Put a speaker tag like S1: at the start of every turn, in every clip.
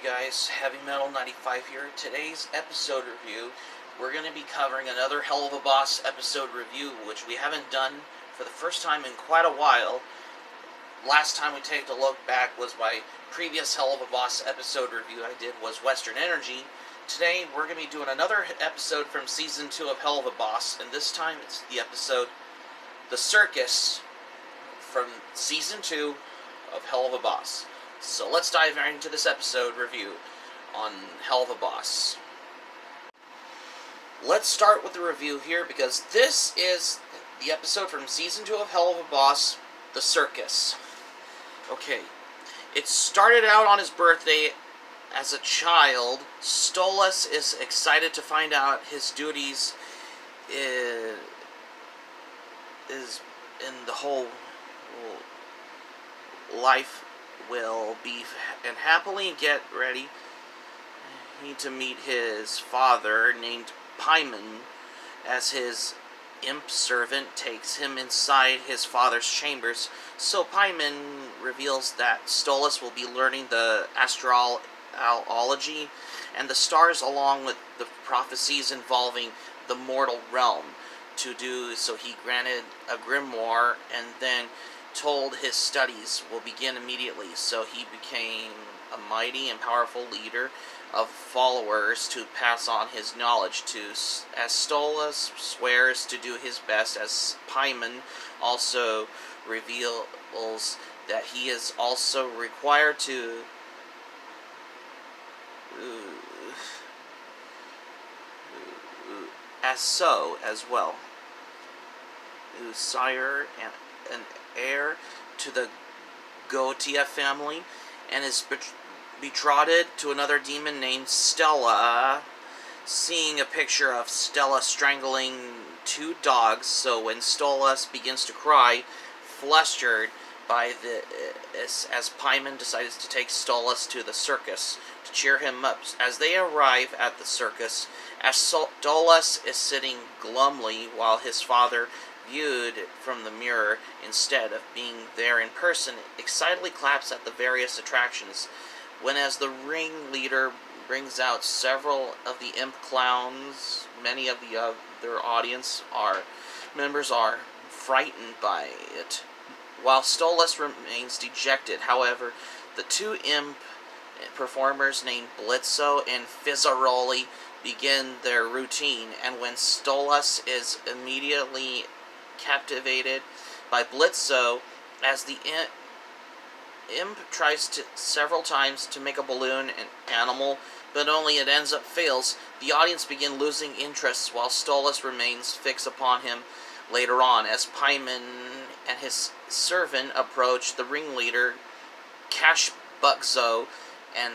S1: guys, Heavy Metal 95 here. Today's episode review, we're going to be covering another Helluva Boss episode review, which we haven't done for the first time in quite a while. Last time we take a look back was my previous Helluva Boss episode review I did was Western Energy. Today we're going to be doing another episode from Season 2 of Helluva Boss, and this time it's the episode The Circus from Season 2 of Helluva Boss. So let's dive right into this episode review on Helluva Boss. Let's start with the review here because this is the episode from Season 2 of Helluva Boss, The Circus. Okay, it started out on his birthday as a child. Stolas is excited to find out his duties is in the whole life will be, and happily get ready. Need to meet his father, named Paimon, as his imp servant takes him inside his father's chambers. So Paimon reveals that Stolas will be learning the astrology and the stars, along with the prophecies involving the mortal realm. To do so, he granted a grimoire and then told his studies will begin immediately. So he became a mighty and powerful leader of followers to pass on his knowledge to, as Stolas swears to do his best, as Paimon also reveals that he is also required to as well. Sire and heir to the Goetia family, and is betrothed to another demon named Stella. Seeing a picture of Stella strangling two dogs, so when Stolas begins to cry, flustered by this, as Paimon decides to take Stolas to the circus to cheer him up. As they arrive at the circus, as Stolas is sitting glumly while his father, viewed from the mirror instead of being there in person, excitedly claps at the various attractions. When as the ringleader brings out several of the imp clowns, many of the other audience members are frightened by it, while Stolas remains dejected. However, the two imp performers named Blitzo and Fizzaroli begin their routine, and when Stolas is immediately captivated by Blitzo, as the imp tries several times to make a balloon an animal, but only it ends up fails, the audience begin losing interest while Stolas remains fixed upon him. Later on, as Paimon and his servant approach the ringleader, Cash Buckzo, and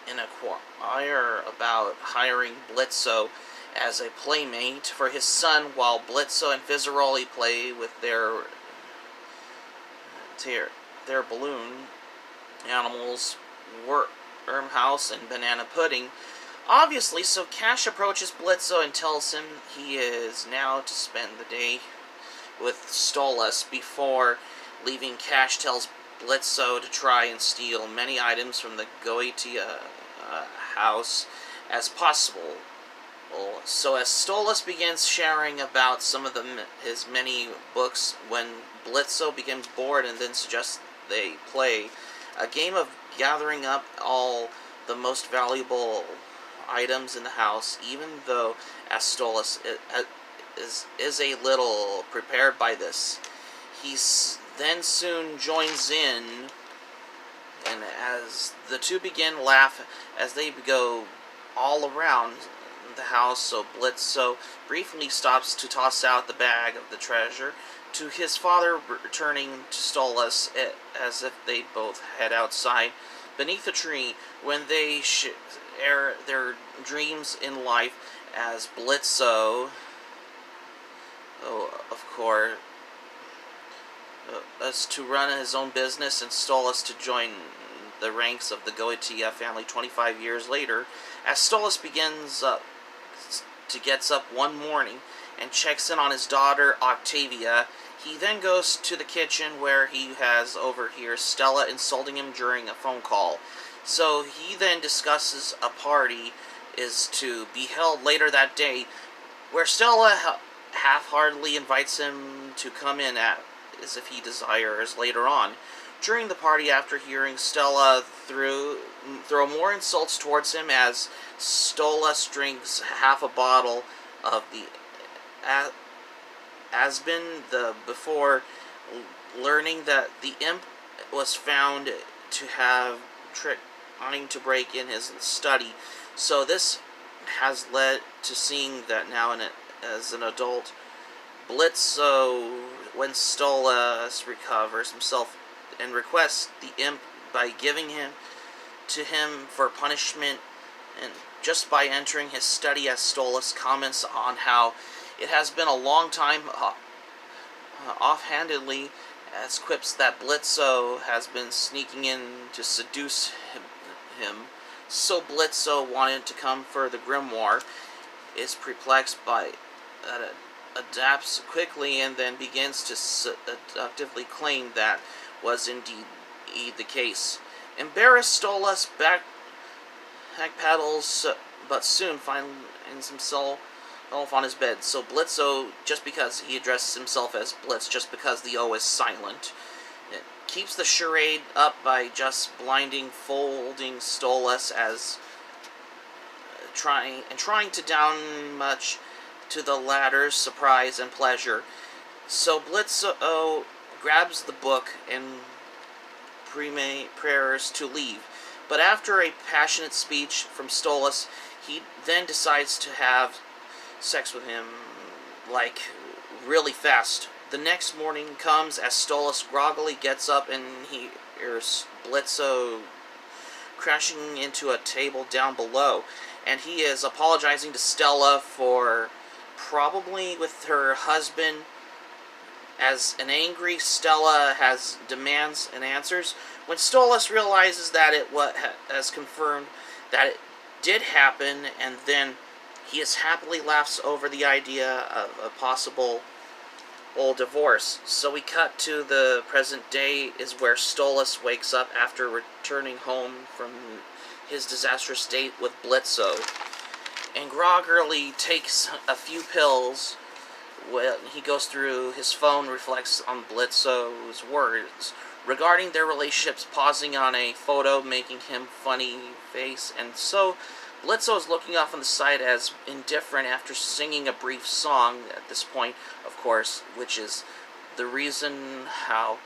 S1: inquire about hiring Blitzo as a playmate for his son, while Blitzo and Fizzaroli play with their balloon animals, Wormhouse and Banana Pudding. Obviously, so Cash approaches Blitzo and tells him he is now to spend the day with Stolas. Before leaving, Cash tells Blitzo to try and steal many items from the Goetia house as possible. So as Stolas begins sharing about some of his many books, when Blitzo becomes bored and then suggests they play a game of gathering up all the most valuable items in the house, even though as Stolas is a little prepared by this. He then soon joins in, and as the two begin laugh as they go all around the house, so Blitzo briefly stops to toss out the bag of the treasure to his father, returning to Stolas as if they both head outside beneath a tree when they share their dreams in life, as Blitzo, of course, as to run his own business, and Stolas to join the ranks of the Goetia family 25 years later. As Stolas gets up one morning and checks in on his daughter Octavia, he then goes to the kitchen where he has overhears Stella insulting him during a phone call. So he then discusses a party is to be held later that day, where Stella half-heartedly invites him to come in at as if he desires later on. During the party, after hearing Stella throw more insults towards him as Stola drinks half a bottle of the Asbin before learning that the imp was found to have trying to break in his study. So this has led to seeing that now as an adult, Blitzo, when Stola recovers himself and requests the imp by giving him to him for punishment, and just by entering his study, as Stolas comments on how it has been a long time, offhandedly, as quips that Blitzo has been sneaking in to seduce him. So Blitzo wanted to come for the grimoire, is perplexed by that, adapts quickly, and then begins to seductively claim that was indeed the case. Embarrassed, Stolas backpedals, but soon finds himself on his bed. So Blitzo, just because he addresses himself as Blitz, just because the O is silent, it keeps the charade up by just folding Stolas as trying to down much to the latter's surprise and pleasure. So Blitzo grabs the book and prayers to leave. But after a passionate speech from Stolas, he then decides to have sex with him, like, really fast. The next morning comes as Stolas groggily gets up and he hears Blitzo crashing into a table down below, and he is apologizing to Stella for probably with her husband. As an angry Stella has demands and answers, when Stolas realizes that it has confirmed that it did happen, and then he happily laughs over the idea of a possible old divorce. So we cut to the present day, is where Stolas wakes up after returning home from his disastrous date with Blitzo, and groggily takes a few pills. When he goes through his phone, reflects on Blitzo's words regarding their relationships, pausing on a photo, making him funny face, and so Blitzo is looking off on the side as indifferent after singing a brief song at this point, of course, which is the reason how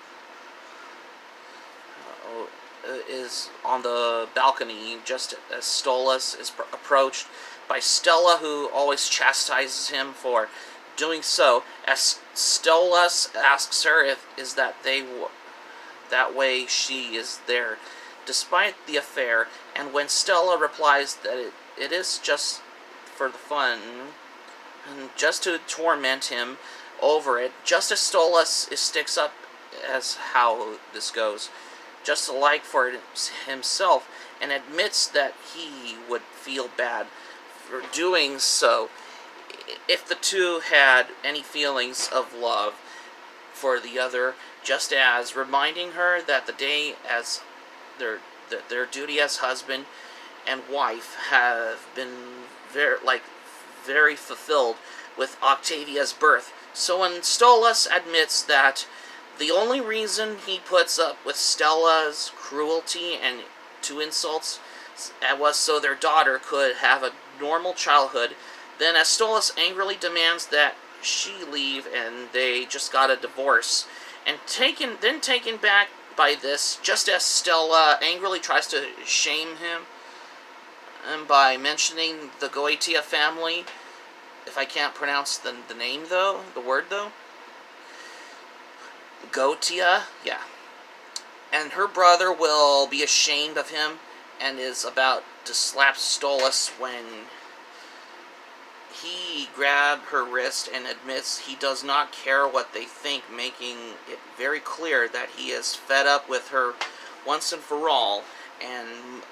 S1: is on the balcony just as Stolas is approached by Stella, who always chastises him for doing so, as Stolas asks her if is that way she is there despite the affair, and when Stella replies that it is just for the fun and just to torment him over it, just as Stolas sticks up as how this goes, just alike for himself, and admits that he would feel bad for doing so if the two had any feelings of love for the other, just as reminding her that the day as their duty as husband and wife have been very fulfilled with Octavia's birth. So when Stolas admits that the only reason he puts up with Stella's cruelty and to insults was so their daughter could have a normal childhood, then as Stolas angrily demands that she leave and they just got a divorce, and taken back by this, just as Stella angrily tries to shame him and by mentioning the Goetia family, if I can't pronounce the name though, the word though, Goetia, yeah, and her brother will be ashamed of him and is about to slap Stolas when he grabs her wrist and admits he does not care what they think, making it very clear that he is fed up with her once and for all, and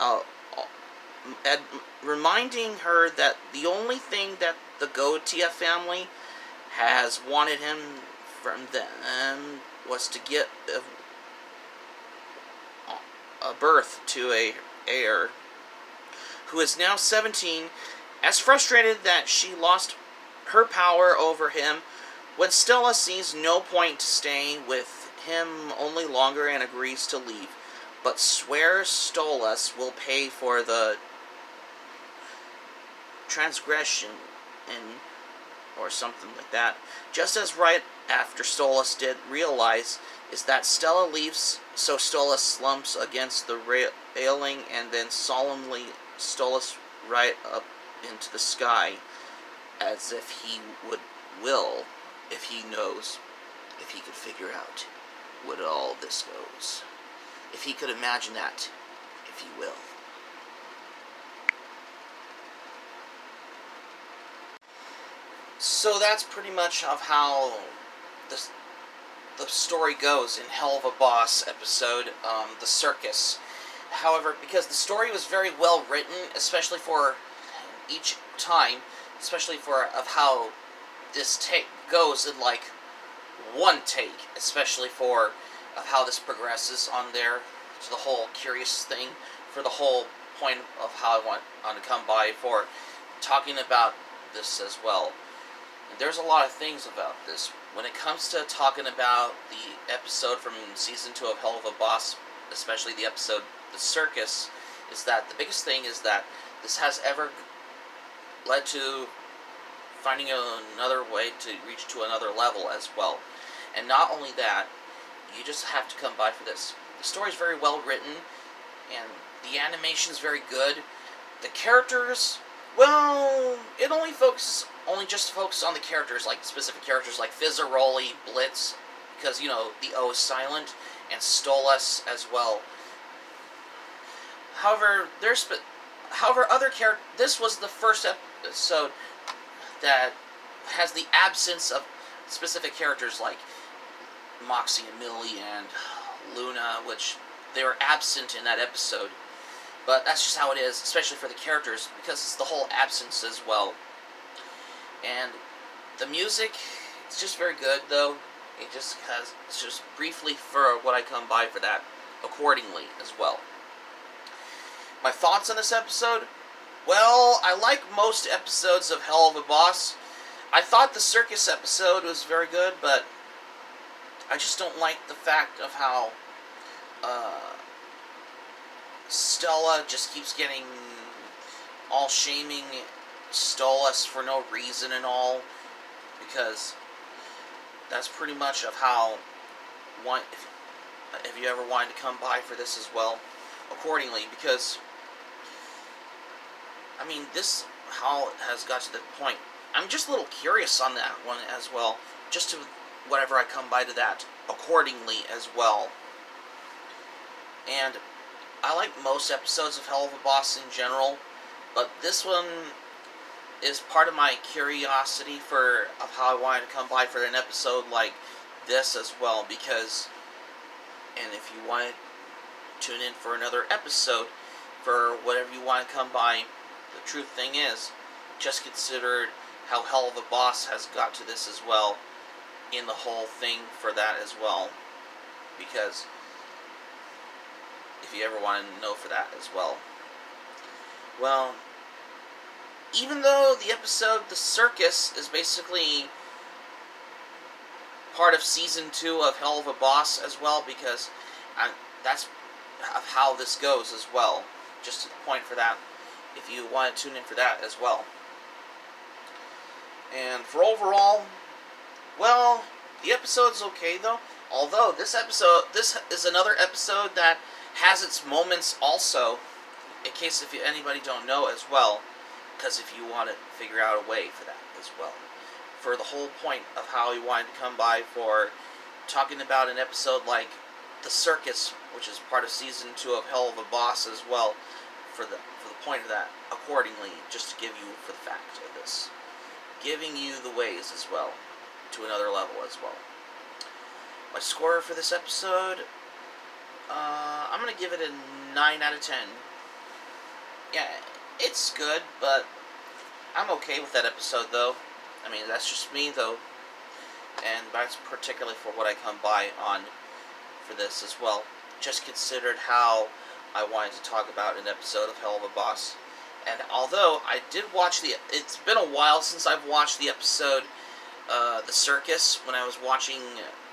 S1: reminding her that the only thing that the Goetia family has wanted him from them was to get a birth to heir, who is now 17, as frustrated that she lost her power over him when Stella sees no point to staying with him only longer and agrees to leave, but swears Stolas will pay for the transgression or something like that. Just as right after Stolas did realize is that Stella leaves, so Stolas slumps against the railing and then solemnly Stolas right up into the sky, as if he will, if he knows, if he could figure out what all this goes. If he could imagine that, if he will. So that's pretty much of how the story goes in Helluva Boss episode, The Circus. However, because the story was very well written, especially for each time, especially for of how this take goes in like one take, especially for of how this progresses on there to the whole curious thing, for the whole point of how I want to come by for talking about this as well. There's a lot of things about this. When it comes to talking about the episode from Season 2 of Helluva Boss, especially the episode The Circus, is that the biggest thing is that this has ever led to finding another way to reach to another level as well. And not only that, you just have to come by for this. The story is very well written, and the animation is very good. The characters, well, it only just focuses on the characters, like specific characters like Fizzaroli, Blitz, because, you know, the O is silent, and Stolas as well. However, other characters, this was the first episode that has the absence of specific characters like Moxie and Millie and Luna, which they were absent in that episode. But that's just how it is, especially for the characters, because it's the whole absence as well. And the music, it's just very good, though. It's just briefly for what I come by for that, accordingly as well. My thoughts on this episode? Well, I like most episodes of Helluva Boss. I thought the Circus episode was very good, but I just don't like the fact of how Stella just keeps getting all shaming Stolas for no reason and all, because that's pretty much of how if you ever wanted to come by for this as well, accordingly, because I mean, this how it has got to the point. I'm just a little curious on that one as well, just to whatever I come by to that accordingly as well. And I like most episodes of Helluva Boss in general, but this one is part of my curiosity of how I wanted to come by for an episode like this as well, because, and if you want to tune in for another episode for whatever you want to come by, the truth thing is, just consider how Helluva Boss has got to this as well in the whole thing for that as well, because if you ever want to know for that as well. Well, even though the episode The Circus is basically part of Season 2 of Helluva Boss as well, because that's how this goes as well, just to the point for that, if you want to tune in for that as well. And for overall, well, the episode's okay though, although this is another episode that has its moments also, in case if anybody don't know as well, because if you want to figure out a way for that as well. For the whole point of how he wanted to come by for talking about an episode like The Circus, which is part of Season 2 of Helluva Boss as well, for the point of that, accordingly, just to give you for the fact of this. Giving you the ways as well, to another level as well. My score for this episode, I'm going to give it a 9 out of 10. Yeah, it's good, but I'm okay with that episode, though. I mean, that's just me, though. And that's particularly for what I come by on for this as well. Just considered how I wanted to talk about an episode of Helluva Boss. And although I did watch it's been a while since I've watched the episode, The Circus, when I was watching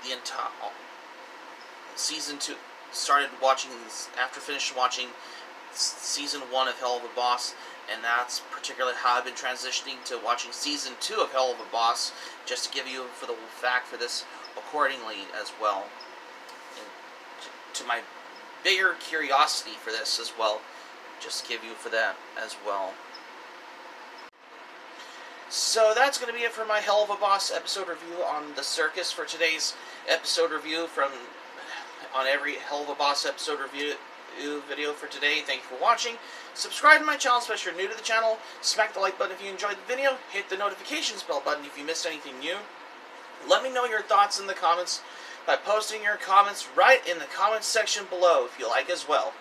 S1: the entire season 2, started watching, after finished watching season 1 of Helluva Boss, and that's particularly how I've been transitioning to watching season 2 of Helluva Boss, just to give you for the fact for this accordingly as well. And to my bigger curiosity for this as well, just give you for that as well. So that's going to be it for my Helluva Boss episode review on The Circus for today's episode review on every Helluva Boss episode review video for today. Thank you for watching. Subscribe to my channel if you're new to the channel. Smack the like button if you enjoyed the video. Hit the notifications bell button if you missed anything new. Let me know your thoughts in the comments by posting your comments right in the comments section below if you like as well.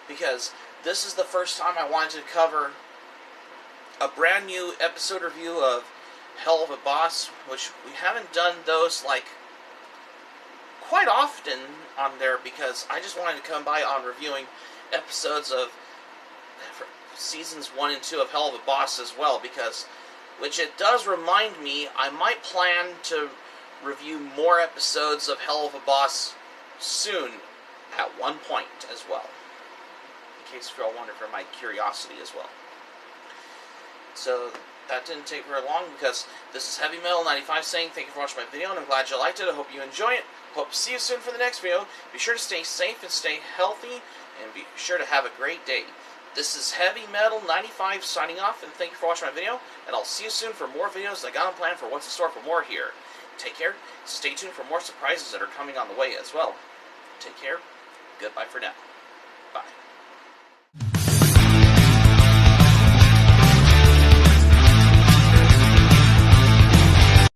S1: Because this is the first time I wanted to cover a brand new episode review of Helluva Boss, which we haven't done those like quite often on there, because I just wanted to come by on reviewing episodes of seasons 1 and 2 of Helluva Boss as well, which it does remind me I might plan to review more episodes of Helluva Boss soon at one point as well, in case you all wonder for my curiosity as well. So that didn't take very long, because this is Heavy Metal 95 saying thank you for watching my video, and I'm glad you liked it. I hope you enjoy it. Hope to see you soon for the next video. Be sure to stay safe and stay healthy, and be sure to have a great day. This is Heavy Metal 95 signing off, and thank you for watching my video, and I'll see you soon for more videos I got on plan for what's in store for more here. Take care. Stay tuned for more surprises that are coming on the way as well. Take care. Goodbye for now. Bye.